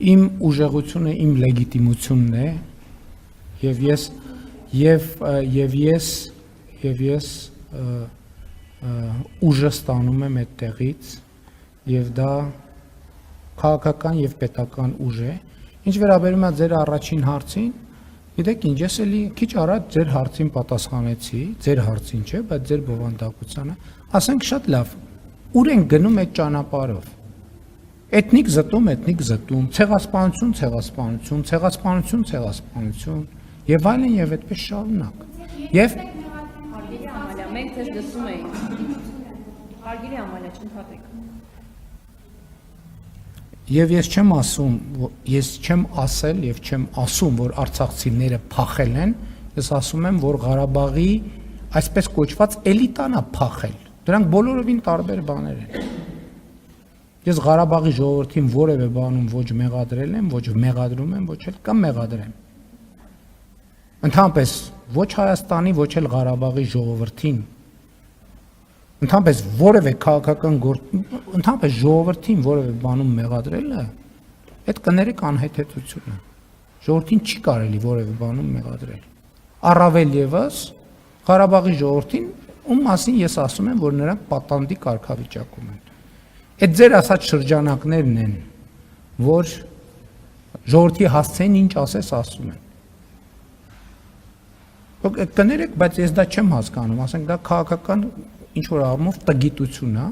Իմ ուժեղությունը իմ լեգիտիմությունն է եւ ես ուժը ստանում եմ այդտեղից եւ դա քաղաքական եւ պետական ուժ է ինչ վերաբերում է ձեր առաջին հարցին գիտեք ինչ ես էլի քիչ առաջ ձեր հարցին պատասխանեցի ձեր հարցին չէ բայց ձեր բովանդակությանը ասենք շատ լավ ուր են գնում այդ ճանապարհով Էթնիկ զտում, ցեղասպանություն, եւ այլն եւ այդպես շարունակ։ Եվ մենք ձեզ լսում ենք։ Հարգելի ամալա չընդհատեք։ Եվ ես չեմ ասել եւ չեմ ասում, որ արցախցիները փախել են, ես ասում եմ, որ Ղարաբաղի այսպես կոչված էլիտան է փախել։ Դրանք բոլորովին տարբեր բաներ են։ Ես Ղարաբաղի ժողովրդին որևէ բանում ոչ մեղադրել եմ, ոչ մեղադրում եմ, ոչ էլ կամ մեղադրեմ։ Ընդհանրապես ոչ Հայաստանի, ոչ էլ Ղարաբաղի ժողովրդին։ Ընդհանրապես որևէ քաղաքական ընդհանրապես ժողովրդին որևէ բանում մեղադրելը, այդ կներեք անհեթեթություն է։ Ժողովրդին չի կարելի որևէ բանում մեղադրել։ Առավել եւս Ղարաբաղի ժողովրդին, ում մասին ես ասում եմ, որ նրանք պատանդի կարգավիճակում են։ Այդ ձեր ասած շրջանակներն են, որ ժողովրդի հասցեն ինչ ասես ասում են։ Կներեք, բայց ես դա չեմ հասկանում, ասենք դա քաղաքական ինչ-որ առումով տգիտություն է։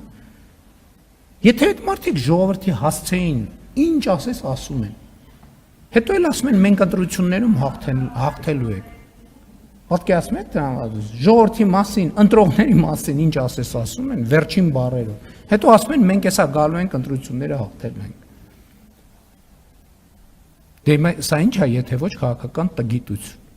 Եթե այդ մարդիկ ժողովրդի հասցեին ինչ ասես ասում են, հետո էլ ասում են մենք ընտրություններում հաղթելու ենք։ Պատկերացնում եք դրան ժողովրդի մասին, ընտրողների մասին ինչ ասես ասում են վերջին բառերով։ Հետո ասում են մենք էսա գալու ենք ընտրությունները հաղթելու ենք։ Դե սա ինչ է, եթե ոչ քաղաքական տգիտություն։